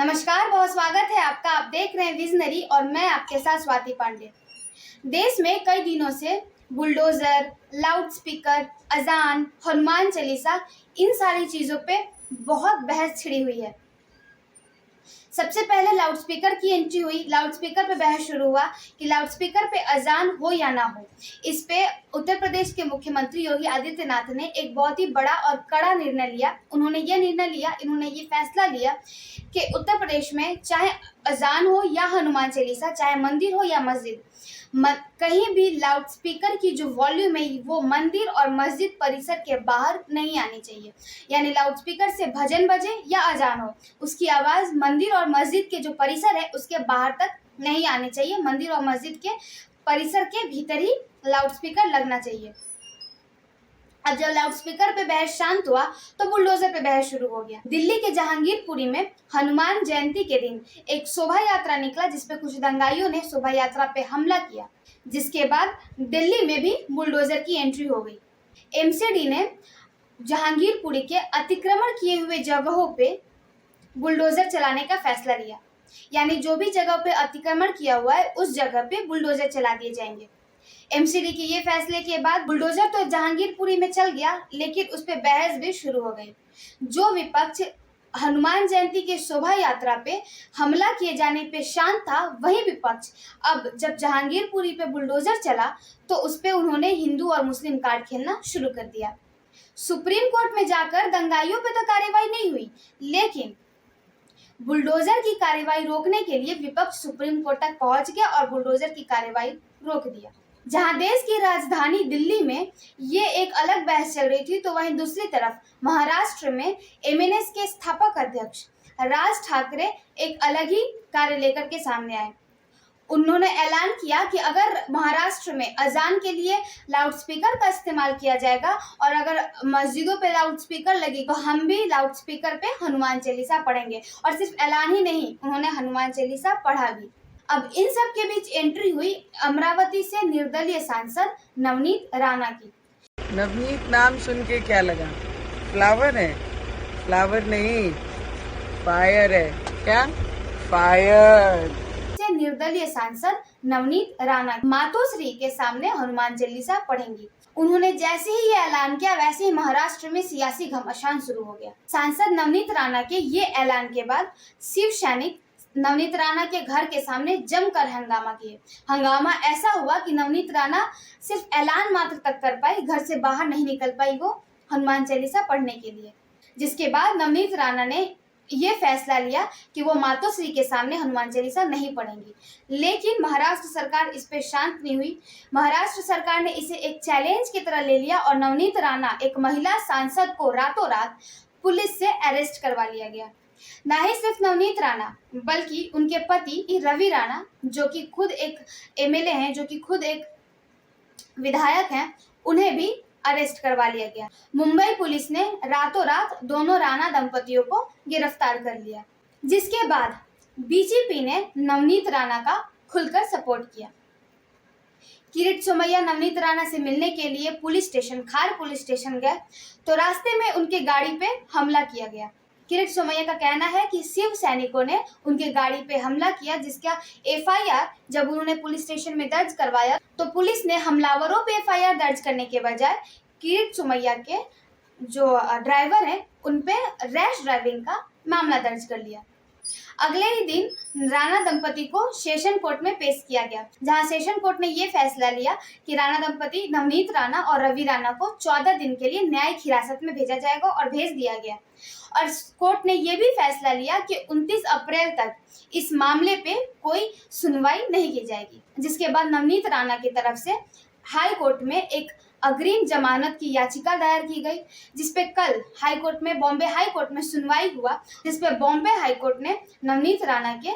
नमस्कार, बहुत स्वागत है आपका। आप देख रहे हैं विजनरी और मैं आपके साथ स्वाति पांडे। देश में कई दिनों से बुलडोजर, लाउड स्पीकर, अजान, हनुमान चालीसा इन सारी चीज़ों पे बहुत बहस छिड़ी हुई है। सबसे पहले लाउड स्पीकर की एंट्री हुई। लाउड स्पीकर पे बहस शुरू हुआ कि लाउड स्पीकर पे अजान हो या ना हो। इस पे उत्तर प्रदेश के मुख्यमंत्री योगी आदित्यनाथ ने एक बहुत ही बड़ा और कड़ा निर्णय लिया। इन्होंने ये फैसला लिया कि उत्तर प्रदेश में चाहे अजान हो या हनुमान चालीसा, चाहे मंदिर हो या मस्जिद, कहीं भी लाउड स्पीकर की जो वॉल्यूम है वो मंदिर और मस्जिद परिसर के बाहर नहीं आनी चाहिए। यानी लाउड स्पीकर से भजन बजे या अजान हो, उसकी आवाज़ मंदिर और मस्जिद के जो परिसर है उसके बाहर तक नहीं आनी चाहिए। मंदिर और मस्जिद के परिसर के भीतर ही लाउड स्पीकर लगना चाहिए। अब जब लाउड स्पीकर पे बहस शांत हुआ तो बुलडोजर पे बहस शुरू हो गया। दिल्ली के जहांगीरपुरी में हनुमान जयंती के दिन एक शोभा यात्रा निकला जिसपे कुछ दंगाइयों ने शोभा यात्रा पे हमला किया, जिसके बाद दिल्ली में भी बुलडोजर की एंट्री हो गई। एमसीडी ने जहांगीरपुरी के अतिक्रमण किए हुए जगहों पे बुलडोजर चलाने का फैसला लिया। यानी जो भी जगह पे अतिक्रमण किया हुआ है उस जगह पे बुलडोजर चला दिए जाएंगे। एमसीडी के ये फैसले के बाद बुलडोजर तो जहांगीरपुरी में चल गया, लेकिन उस पर बहस भी शुरू हो गई। जो विपक्ष हनुमान जयंती के शोभा यात्रा पे हमला किए जाने पे शांत था, वही विपक्ष अब जब जहांगीरपुरी पे बुलडोजर चला तो उस पे उन्होंने हिंदू और मुस्लिम कार्ड खेलना शुरू कर दिया। सुप्रीम कोर्ट में जाकर दंगाइयों पे तो कार्रवाई नहीं हुई, लेकिन बुलडोजर की कार्रवाई रोकने के लिए विपक्ष सुप्रीम कोर्ट तक पहुंच गया और बुलडोजर की कार्रवाई रोक दिया। जहां देश की राजधानी दिल्ली में ये एक अलग बहस चल रही थी, तो वहीं दूसरी तरफ महाराष्ट्र में एमएनएस के स्थापक अध्यक्ष राज ठाकरे एक अलग ही कार्य लेकर के सामने आए। उन्होंने ऐलान किया कि अगर महाराष्ट्र में अजान के लिए लाउड स्पीकर का इस्तेमाल किया जाएगा और अगर मस्जिदों पे लाउड स्पीकर लगी तो हम भी लाउड स्पीकर पे हनुमान चालीसा पढ़ेंगे। और सिर्फ ऐलान ही नहीं, उन्होंने हनुमान चालीसा पढ़ा भी। अब इन सब के बीच एंट्री हुई अमरावती से निर्दलीय सांसद नवनीत राणा की। नवनीत नाम सुन के क्या लगा? फ्लावर है? फ्लावर नहीं, फायर है। क्या? फायर। से निर्दलीय सांसद नवनीत राणा मातोश्री के सामने हनुमान चालीसा पढ़ेंगी। उन्होंने जैसे ही ये ऐलान किया वैसे ही महाराष्ट्र में सियासी घमासान शुरू हो गया। सांसद नवनीत राणा के ये ऐलान के बाद शिव सैनिक नवनीत राणा के घर के सामने जमकर हंगामा किए। हंगामा ऐसा हुआ कि नवनीत राणा सिर्फ ऐलान मात्र तक कर पाई, घर से बाहर नहीं निकल पाई वो हनुमान चालीसा पढ़ने के लिए। जिसके बाद नवनीत राणा ने ये फैसला लिया कि वो मातोश्री के सामने हनुमान चालीसा नहीं पढ़ेंगी। लेकिन महाराष्ट्र सरकार इस पे शांत नहीं हुई। महाराष्ट्र सरकार ने इसे एक चैलेंज की तरह ले लिया और नवनीत राणा, एक महिला सांसद को रातों रात पुलिस से अरेस्ट करवा लिया गया। ना ही सिर्फ नवनीत राणा बल्कि उनके पति रवि राणा, जो कि खुद एक एमएलए हैं, जो कि खुद एक विधायक हैं, उन्हें भी अरेस्ट करवा लिया गया। मुंबई पुलिस ने रातों रात दोनों राणा दंपतियों को गिरफ्तार कर लिया, जिसके बाद बीजेपी ने नवनीत राणा का खुलकर सपोर्ट किया। किरीट सोमैया नवनीत राणा से मिलने के लिए खार पुलिस स्टेशन गए तो रास्ते में उनके गाड़ी पे हमला किया गया। किरीट सोमैया का कहना है कि शिव सैनिकों ने उनके गाड़ी पे हमला किया, जिसका एफआईआर जब उन्होंने पुलिस स्टेशन में दर्ज करवाया तो पुलिस ने हमलावरों पे एफआईआर दर्ज करने के बजाय किरीट सोमैया के जो ड्राइवर हैं उन पे रैश ड्राइविंग का मामला दर्ज कर लिया। अगले ही दिन राणा दंपति को सेशन कोर्ट में पेश किया गया, जहां सेशन कोर्ट ने ये फैसला लिया कि राणा दंपति नवनीत राणा और रवि राणा को 14 दिन के लिए न्यायिक हिरासत में भेजा जाएगा और भेज दिया गया। और कोर्ट ने यह भी फैसला लिया कि 29 अप्रैल तक इस मामले पे कोई सुनवाई नहीं की जाएगी। जिसके बाद नवनीत राणा की तरफ से हाई कोर्ट में एक अग्रिम जमानत की याचिका दायर की गई, जिसपे कल बॉम्बे हाई कोर्ट में सुनवाई हुआ, जिसपे बॉम्बे हाई कोर्ट ने नवनीत राणा के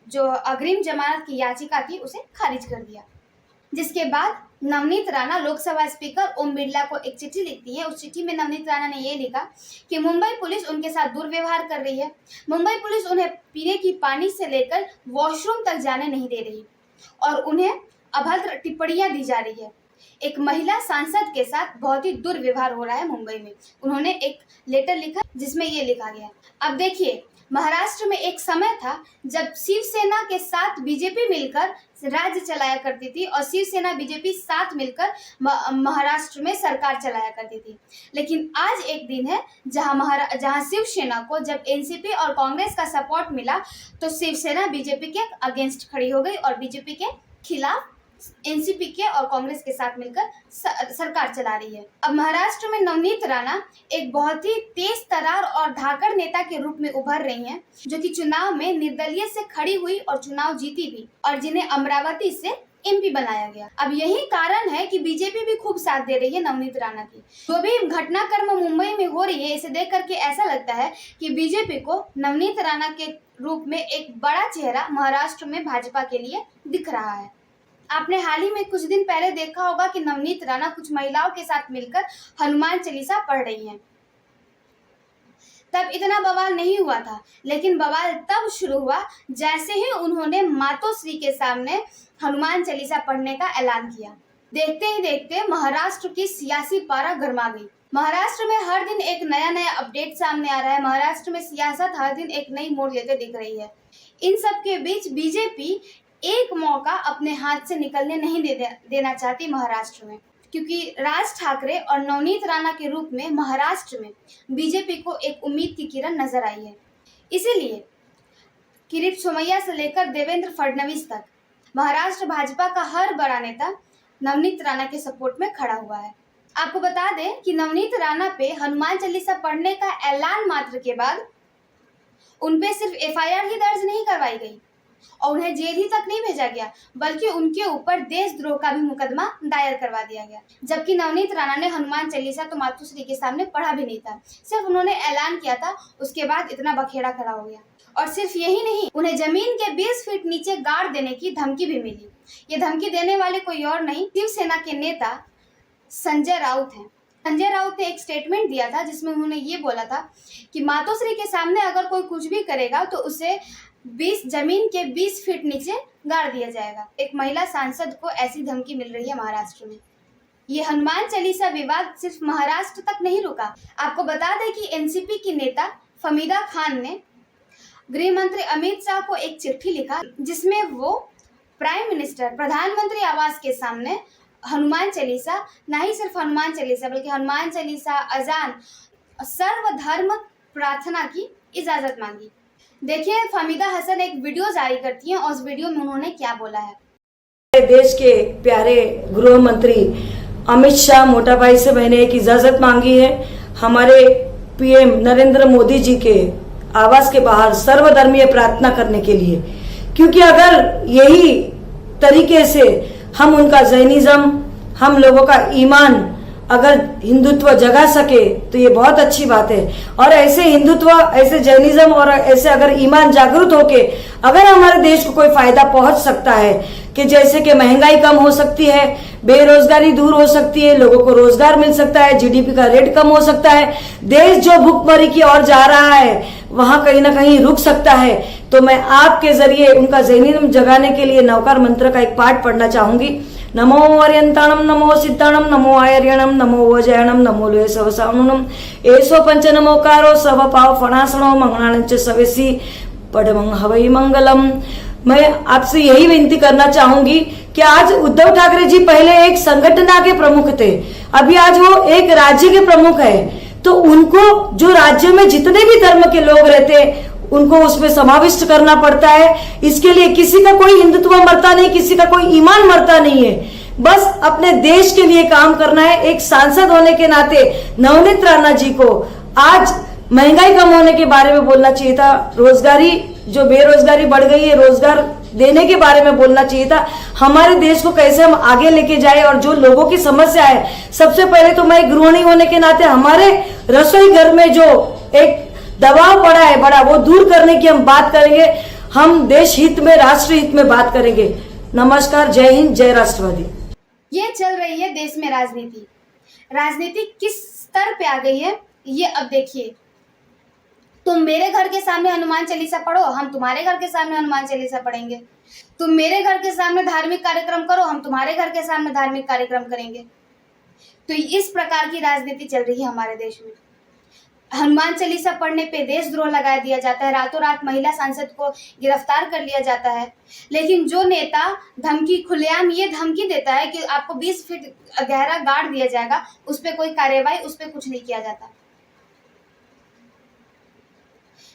जो अग्रिम जमानत की याचिका थी उसे खारिज कर दिया। जिसके बाद नवनीत राणा लोकसभा स्पीकर ओम बिरला को एक चिट्ठी लिखती है। उस चिट्ठी में नवनीत राणा ने ये लिखा कि मुंबई पुलिस उनके साथ दुर्व्यवहार कर रही है। मुंबई पुलिस उन्हें पीने की पानी से लेकर वॉशरूम तक जाने नहीं दे रही और उन्हें अभद्र टिप्पणियां दी जा रही है। एक महिला सांसद के साथ बहुत ही दुर्व्यवहार हो रहा है मुंबई में। उन्होंने एक लेटर लिखा जिसमें ये लिखा गया। अब देखिए, महाराष्ट्र में एक समय था जब शिवसेना के साथ बीजेपी मिलकर राज्य चलाया करती थी और शिवसेना बीजेपी साथ मिलकर महाराष्ट्र में सरकार चलाया करती थी। लेकिन आज एक दिन है जहां शिवसेना को जब एनसीपी और कांग्रेस का सपोर्ट मिला तो शिवसेना बीजेपी के अगेंस्ट खड़ी हो गई और बीजेपी के खिलाफ एनसीपी के और कांग्रेस के साथ मिलकर सरकार चला रही है। अब महाराष्ट्र में नवनीत राणा एक बहुत ही तेज तर्रार और धाकड़ नेता के रूप में उभर रही हैं, जो कि चुनाव में निर्दलीय से खड़ी हुई और चुनाव जीती भी और जिन्हें अमरावती से एमपी बनाया गया। अब यही कारण है कि बीजेपी भी खूब साथ दे रही है नवनीत राणा की। जो भी घटनाक्रम मुंबई में हो रही है, इसे देख करके ऐसा लगता है कि बीजेपी को नवनीत राणा के रूप में एक बड़ा चेहरा महाराष्ट्र में भाजपा के लिए दिख रहा है। आपने हाल ही में कुछ दिन पहले देखा होगा कि नवनीत राणा कुछ महिलाओं के साथ मिलकर हनुमान चालीसा पढ़ रही हैं। तब इतना बवाल नहीं हुआ था, लेकिन बवाल तब शुरू हुआ जैसे ही उन्होंने मातोश्री के सामने हनुमान चालीसा पढ़ने का ऐलान किया। देखते ही देखते महाराष्ट्र की सियासी पारा गर्मा गई। महाराष्ट्र में हर दिन एक नया अपडेट सामने आ रहा है। महाराष्ट्र में सियासत हर दिन एक नई मोड़ लेते दिख रही है। इन सब के बीच बीजेपी एक मौका अपने हाथ से निकलने नहीं देना चाहती महाराष्ट्र में, क्योंकि राज ठाकरे और नवनीत राणा के रूप में महाराष्ट्र में बीजेपी को एक उम्मीद की किरण नजर आई है। इसीलिए किरीट सोमैया से लेकर देवेंद्र फडणवीस तक महाराष्ट्र भाजपा का हर बड़ा नेता नवनीत राणा के सपोर्ट में खड़ा हुआ है। आपको बता दें कि नवनीत राणा पे हनुमान चालीसा पढ़ने का ऐलान मात्र के बाद उनपे सिर्फ एफआईआर ही दर्ज नहीं करवाई गई और उन्हें जेल ही तक नहीं भेजा गया, बल्कि उनके ऊपर देशद्रोह का भी मुकदमा दायर करवा दिया गया। जबकि नवनीत राणा ने हनुमान चालीसा तो मातोश्री के सामने पढ़ा भी नहीं था, सिर्फ उन्होंने ऐलान किया था, उसके बाद इतना बखेड़ा खड़ा हो गया। और सिर्फ यही नहीं, उन्हें जमीन के 20 फीट नीचे गाड़ देने की धमकी भी मिली। ये धमकी देने वाले कोई और नहीं, शिवसेना के नेता संजय राउत हैं। संजय राउत ने एक स्टेटमेंट दिया था जिसमें उन्होंने ये बोला था कि मातोश्री के सामने अगर कोई कुछ भी करेगा तो उसे जमीन के 20 फीट नीचे गाड़ दिया जाएगा। एक महिला सांसद को ऐसी धमकी मिल रही है महाराष्ट्र में। ये हनुमान चालीसा विवाद सिर्फ महाराष्ट्र तक नहीं रुका। आपको बता दें कि एनसीपी की नेता फमीदा खान ने गृह मंत्री अमित शाह को एक चिट्ठी लिखा जिसमें वो प्राइम मिनिस्टर प्रधानमंत्री आवास के सामने हनुमान चालीसा, ना ही सिर्फ हनुमान चालीसा बल्कि हनुमान चालीसा, अजान, सर्वधर्म प्रार्थना की इजाजत मांगी। देखिए फमीदा हसन एक वीडियो जारी करती हैं और उस वीडियो में उन्होंने क्या बोला है। देश के प्यारे गृह मंत्री अमित शाह मोटा भाई से मैंने एक इजाजत मांगी है हमारे पीएम नरेंद्र मोदी जी के आवास के बाहर सर्वधर्मीय प्रार्थना करने के लिए, क्योंकि अगर यही तरीके से हम उनका जैनिज्म, हम लोगों का ईमान अगर हिंदुत्व जगा सके तो ये बहुत अच्छी बात है। और ऐसे हिंदुत्व, ऐसे जैनिज्म और ऐसे अगर ईमान जागृत होके अगर हमारे देश को कोई फायदा पहुंच सकता है कि जैसे कि महंगाई कम हो सकती है, बेरोजगारी दूर हो सकती है, लोगों को रोजगार मिल सकता है, जीडीपी का रेट कम हो सकता है, देश जो भुखमरी की ओर जा रहा है वहां कहीं ना कहीं रुक सकता है, तो मैं आपके जरिए उनका जैनिज्म जगाने के लिए नवकार मंत्र का एक पाठ पढ़ना चाहूंगी। नमो अर्यंताणम नमो सिद्धाणम नमो आयर्यणम नमो वजयणम नमो लोय सवसानुनम एसो पंच नमोकारो सब पाव फणासणो मंगणांच सवेसी पडमंग हवई मंगलम। मैं आपसे यही विनती करना चाहूंगी कि आज उद्धव ठाकरे जी पहले एक संगठन के प्रमुख थे, अभी आज वो एक राज्य के प्रमुख है, तो उनको जो राज्य में जितने भी धर्म के लोग रहते उनको उसमें समाविष्ट करना पड़ता है। इसके लिए किसी का कोई हिंदुत्व मरता नहीं, किसी का कोई ईमान मरता नहीं है, बस अपने देश के लिए काम करना है। एक सांसद होने के नाते नवनीत राणा जी को आज महंगाई कम होने के बारे में बोलना चाहिए था, रोजगारी जो बेरोजगारी बढ़ गई है रोजगार देने के बारे में बोलना चाहिए था, हमारे देश को कैसे हम आगे लेके जाए और जो लोगों की समस्या है, सबसे पहले तो मैं गृहिणी होने के नाते हमारे रसोई घर में जो एक दबाव पड़ा है बड़ा, वो दूर करने की हम बात करेंगे। हम देश हित में, राष्ट्र हित में बात करेंगे। नमस्कार, जय हिंद, जय राष्ट्रवादी। ये चल रही है देश में राजनीति। राजनीति किस स्तर पे आ गई है ये अब देखिए। तुम मेरे घर के सामने हनुमान चालीसा पढ़ो, हम तुम्हारे घर के सामने हनुमान चालीसा पढ़ेंगे। तुम मेरे घर के सामने धार्मिक कार्यक्रम करो, हम तुम्हारे घर के सामने धार्मिक कार्यक्रम करेंगे। तो इस प्रकार की राजनीति चल रही है हमारे देश में। हनुमान चालीसा पढ़ने पे देशद्रोह लगा दिया जाता है, रातों रात महिला सांसद को गिरफ्तार कर लिया जाता है। लेकिन जो नेता धमकी खुलेआम ये धमकी देता है कि आपको 20 फीट गहरा गाड़ दिया जाएगा, उस पर कोई कार्रवाई, उस पर कुछ नहीं किया जाता।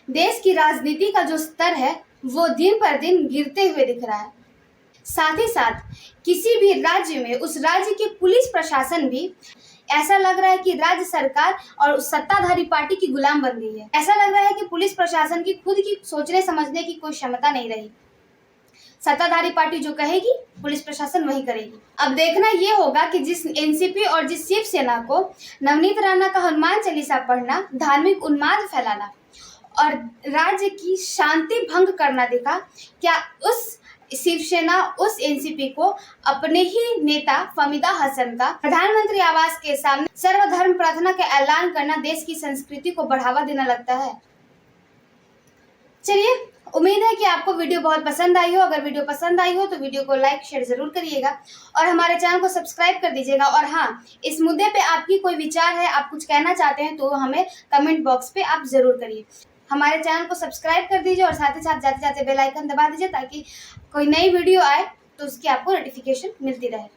देश की राजनीति का जो स्तर है वो दिन पर दिन गिरते हुए दिख रहा है। साथ ही साथ किसी भी राज्य में उस राज्य की पुलिस प्रशासन भी ऐसा लग रहा है कि राज्य सरकार और सत्ताधारी पार्टी की गुलाम बन गई है। ऐसा लग रहा है कि पुलिस प्रशासन की खुद की सोचने समझने की कोई क्षमता नहीं रही। सत्ताधारी पार्टी जो कहेगी पुलिस प्रशासन वही करेगी। अब देखना ये होगा कि जिस एनसीपी और जिस शिवसेना को नवनीत राणा का हनुमान चालीसा पढ़ना, धार्मिक उन्माद फैलाना और राज्य की शांति भंग करना दिखा, क्या उस शिवसेना उस एनसीपी को अपने ही नेता फमीदा हसन का प्रधानमंत्री आवास के सामने सर्वधर्म प्रार्थना का ऐलान करना देश की संस्कृति को बढ़ावा देना लगता है? चलिए, उम्मीद है कि आपको वीडियो बहुत पसंद आई हो। अगर वीडियो पसंद आई हो तो वीडियो को लाइक शेयर जरूर करिएगा और हमारे चैनल को सब्सक्राइब कर दीजिएगा। और हाँ, इस मुद्दे पे आपकी कोई विचार है, आप कुछ कहना चाहते हैं तो हमें कमेंट बॉक्स पे आप जरूर करिए। हमारे चैनल को सब्सक्राइब कर दीजिए और साथ ही साथ जाते जाते बेल आइकन दबा दीजिए ताकि कोई नई वीडियो आए तो उसकी आपको नोटिफिकेशन मिलती रहे।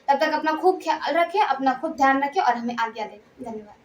तब तक अपना खूब ख्याल रखें, अपना खूब ध्यान रखें और हमें आज्ञा दें। धन्यवाद।